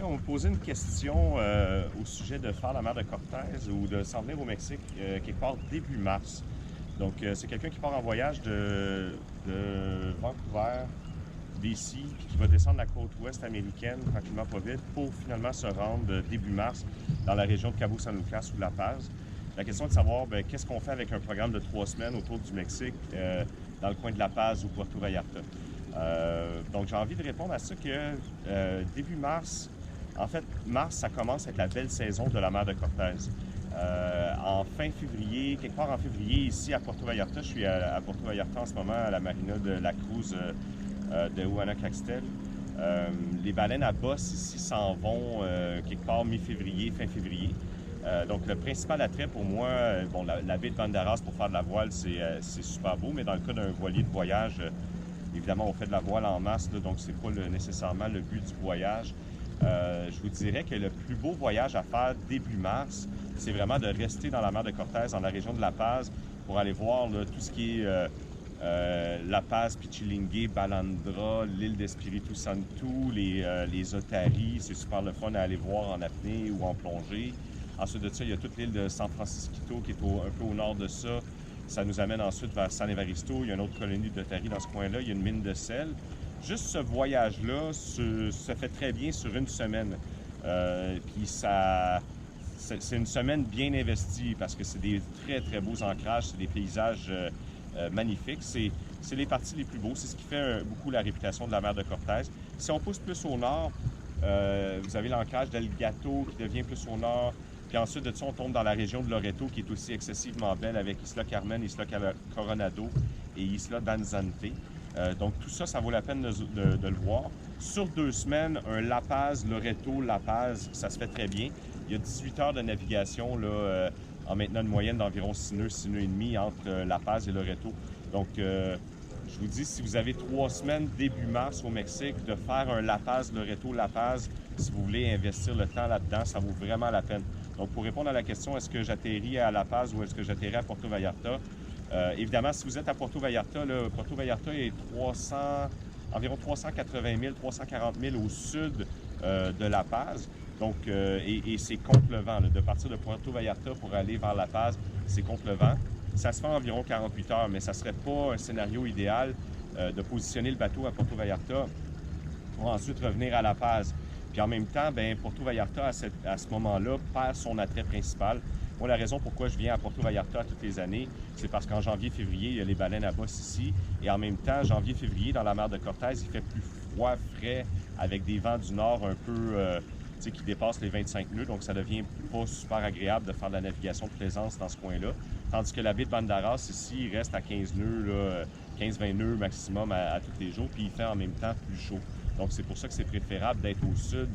on me posait une question au sujet de faire la mer de Cortez ou de s'en venir au Mexique quelque part début mars. Donc, c'est quelqu'un qui part en voyage de Vancouver, BC, puis qui va descendre la côte ouest américaine, tranquillement pas vite, pour finalement se rendre début mars dans la région de Cabo San Lucas ou La Paz. La question est de savoir qu'est-ce qu'on fait avec un programme de 3 semaines autour du Mexique, dans le coin de La Paz ou Puerto Vallarta. Donc, j'ai envie de répondre à ça que début mars, en fait, mars, ça commence avec la belle saison de la mer de Cortez. En fin février, quelque part en février, ici à Puerto Vallarta, je suis à Puerto Vallarta en ce moment, à la marina de la Cruz de Juana-Caxtel. Les baleines à bosse ici s'en vont quelque part mi-février, fin février. Donc, le principal attrait pour moi, bon, la baie de Banderas pour faire de la voile, c'est super beau, mais dans le cas d'un voilier de voyage, évidemment, on fait de la voile en masse, là, donc c'est pas nécessairement le but du voyage. Je vous dirais que le plus beau voyage à faire début mars, c'est vraiment de rester dans la mer de Cortez, dans la région de La Paz, pour aller voir là, tout ce qui est La Paz, Pichilingue, Balandra, l'île d'Espiritu Santo, les otaries. C'est super le fun à aller voir en apnée ou en plongée. Ensuite de ça, il y a toute l'île de San Francisquito qui est un peu au nord de ça. Ça nous amène ensuite vers San Evaristo. Il y a une autre colonie d'otaries dans ce coin-là. Il y a une mine de sel. Juste ce voyage-là se fait très bien sur une semaine. Puis c'est une semaine bien investie parce que c'est des très, très beaux ancrages. C'est des paysages magnifiques. C'est les parties les plus beaux. C'est ce qui fait beaucoup la réputation de la mer de Cortez. Si on pousse plus au nord, vous avez l'ancrage d'El Gato qui devient plus au nord. Puis ensuite de ça, on tombe dans la région de Loreto qui est aussi excessivement belle avec Isla Carmen, Isla Coronado et Isla Danzante. Donc tout ça, ça vaut la peine de le voir. Sur 2 semaines, un La Paz, Loreto, La Paz, ça se fait très bien. Il y a 18 heures de navigation là, en maintenant une moyenne d'environ 6 nœuds, 6 nœuds et demi entre La Paz et Loreto. Donc je vous dis, si vous avez 3 semaines début mars au Mexique, de faire un La Paz, Loreto, La Paz, si vous voulez investir le temps là-dedans, ça vaut vraiment la peine. Donc, pour répondre à la question, est-ce que j'atterris à La Paz ou est-ce que j'atterris à Puerto Vallarta? Évidemment, si vous êtes à Puerto Vallarta, là, Puerto Vallarta est environ 380 000, 340 000 au sud de La Paz. Donc, et c'est contre le vent. Là. De partir de Puerto Vallarta pour aller vers La Paz, c'est contre le vent. Ça se fait environ 48 heures, mais ça ne serait pas un scénario idéal de positionner le bateau à Puerto Vallarta pour ensuite revenir à La Paz. Puis en même temps, Puerto Vallarta, à ce moment-là, perd son attrait principal. Moi, la raison pourquoi je viens à Puerto Vallarta toutes les années, c'est parce qu'en janvier-février, il y a les baleines à bosse ici. Et en même temps, janvier-février, dans la mer de Cortez, il fait plus froid, frais, avec des vents du nord un peu qui dépassent les 25 nœuds. Donc, ça devient pas super agréable de faire de la navigation de plaisance dans ce coin-là. Tandis que la baie de Banderas, ici, il reste à 15 nœuds, 15-20 nœuds maximum à tous les jours. Puis il fait en même temps plus chaud. Donc, c'est pour ça que c'est préférable d'être au sud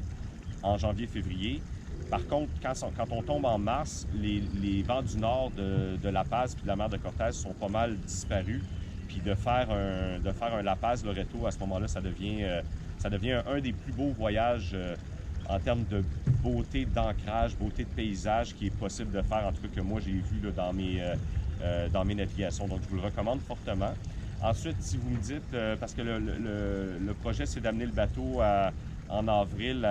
en janvier-février. Par contre, quand on tombe en mars, les vents du nord de La Paz et de la mer de Cortez sont pas mal disparus. Puis de faire un La Paz Loreto, à ce moment-là, ça devient un des plus beaux voyages en termes de beauté d'ancrage, beauté de paysage qui est possible de faire, en tout cas que moi j'ai vu là, dans mes navigations. Donc, je vous le recommande fortement. Ensuite, si vous me dites, parce que le projet, c'est d'amener le bateau en avril,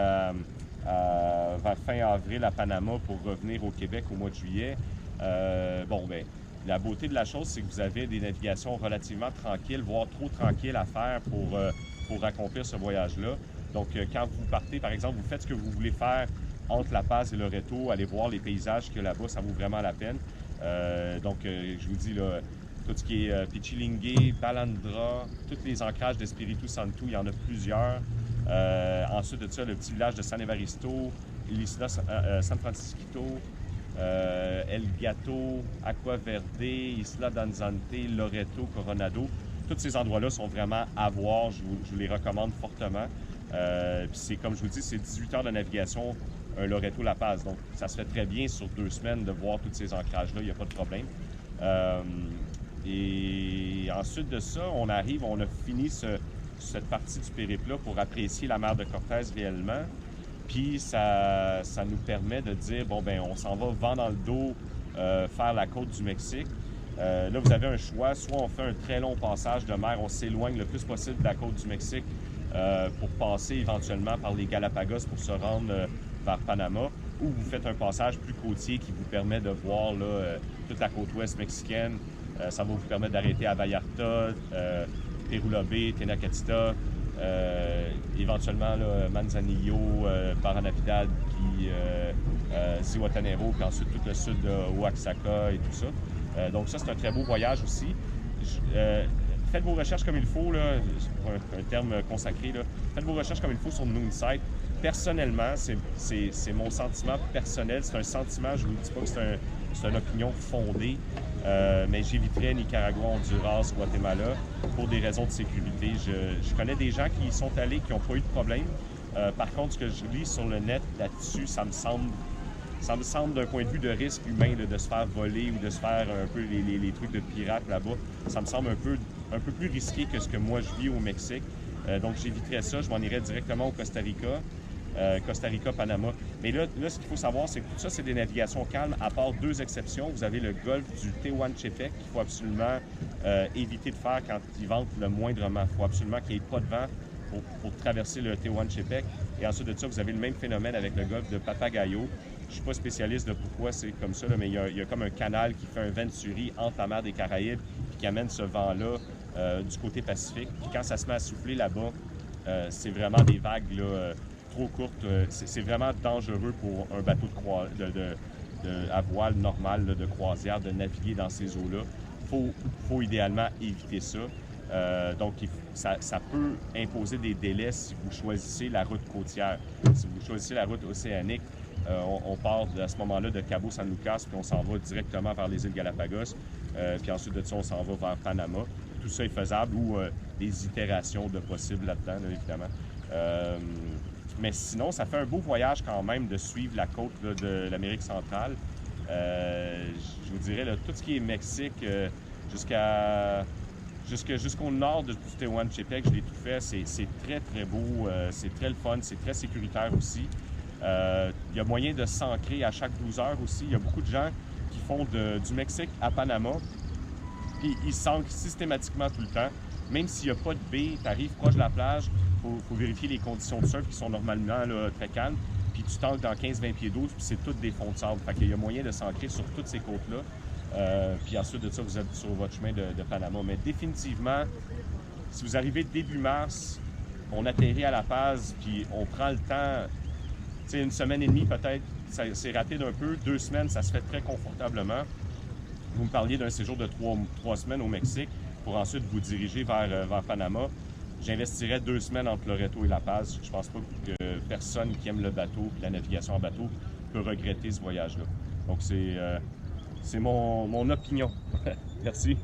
vers fin avril à Panama pour revenir au Québec au mois de juillet. La beauté de la chose, c'est que vous avez des navigations relativement tranquilles, voire trop tranquilles à faire pour accomplir ce voyage-là. Donc, quand vous partez, par exemple, vous faites ce que vous voulez faire entre La Paz et Loreto, allez voir les paysages qu'il y a là-bas, ça vaut vraiment la peine. Je vous dis, là, tout ce qui est Pichilingue, Balandra, tous les ancrages d'Espiritu Santo, il y en a plusieurs. Ensuite de ça, le petit village de San Evaristo, l'Isla San Francisquito, El Gato, Aqua Verde, Isla Danzante, Loreto, Coronado. Tous ces endroits-là sont vraiment à voir. Je vous les recommande fortement. Puis c'est comme je vous dis, c'est 18 heures de navigation, un Loreto-La Paz. Donc, ça se fait très bien sur 2 semaines de voir tous ces ancrages-là. Il n'y a pas de problème. Et ensuite de ça, on a fini cette partie du périple-là pour apprécier la mer de Cortez réellement. Puis ça nous permet de dire, on s'en va vent dans le dos, faire la côte du Mexique. Là, vous avez un choix. Soit on fait un très long passage de mer, on s'éloigne le plus possible de la côte du Mexique pour passer éventuellement par les Galapagos pour se rendre vers Panama, ou vous faites un passage plus côtier qui vous permet de voir là, toute la côte ouest mexicaine. Ça va vous permettre d'arrêter à Vallarta, Perula Bay, Tenacatita, éventuellement là, Manzanillo, Paranavidad, puis Zihuatanejo, puis ensuite tout le sud de Oaxaca et tout ça. Donc ça, c'est un très beau voyage aussi. Faites vos recherches comme il faut, là, un terme consacré, là. Faites vos recherches comme il faut sur Moonsight. Personnellement, c'est mon sentiment personnel, c'est un sentiment, je ne vous dis pas que c'est une opinion fondée, mais j'éviterais Nicaragua, Honduras, Guatemala pour des raisons de sécurité. Je connais des gens qui y sont allés, qui n'ont pas eu de problème. Par contre, ce que je lis sur le net là-dessus, ça me semble d'un point de vue de risque humain, là, de se faire voler ou de se faire un peu les trucs de pirates là-bas, ça me semble un peu plus risqué que ce que moi je vis au Mexique. Donc j'éviterais ça, je m'en irais directement au Costa Rica, Panama. Mais là ce qu'il faut savoir, c'est que tout ça, c'est des navigations calmes, à part deux exceptions. Vous avez le golfe du Tehuantepec qu'il faut absolument éviter de faire quand il vente le moindrement. Il faut absolument qu'il n'y ait pas de vent pour traverser le Tehuantepec. Et ensuite de ça, vous avez le même phénomène avec le golfe de Papagayo. Je ne suis pas spécialiste de pourquoi c'est comme ça, là, mais il y a comme un canal qui fait un venturi entre la mer des Caraïbes et qui amène ce vent-là du côté Pacifique. Puis quand ça se met à souffler là-bas, c'est vraiment des vagues là, trop courtes. C'est vraiment dangereux pour un bateau à voile normale de croisière de naviguer dans ces eaux-là. Faut idéalement éviter ça. Donc, ça peut imposer des délais si vous choisissez la route côtière. Si vous choisissez la route océanique, on part à ce moment-là de Cabo San Lucas, puis on s'en va directement vers les îles Galapagos. Puis ensuite de ça, on s'en va vers Panama. Tout ça est faisable ou des itérations de possibles là-dedans, là, évidemment. Mais sinon, ça fait un beau voyage quand même de suivre la côte là, de l'Amérique centrale. Je vous dirais, là, tout ce qui est Mexique jusqu'au nord du Tehuantepec, je l'ai tout fait. C'est très, très beau. C'est très le fun. C'est très sécuritaire aussi. Il y a moyen de s'ancrer à chaque 12 heures aussi. Il y a beaucoup de gens qui font du Mexique à Panama. Puis ils s'ancrent systématiquement tout le temps. Même s'il n'y a pas de baie, tu arrives proche de la plage, il faut vérifier les conditions de surf qui sont normalement là, très calmes. Puis tu t'ancres dans 15-20 pieds d'eau, puis c'est toutes des fonds de sable. Fait qu'il y a moyen de s'ancrer sur toutes ces côtes-là. Puis ensuite de ça, vous êtes sur votre chemin de Panama. Mais définitivement, si vous arrivez début mars, on atterrit à La Paz, puis on prend le temps, tu sais, une semaine et demie peut-être, c'est rapide un peu. 2 semaines, ça se fait très confortablement. Vous me parliez d'un séjour de 3 semaines au Mexique pour ensuite vous diriger vers Panama. J'investirais 2 semaines entre Loreto et La Paz. Je pense pas que personne qui aime le bateau et la navigation en bateau peut regretter ce voyage-là. Donc c'est mon opinion. Merci.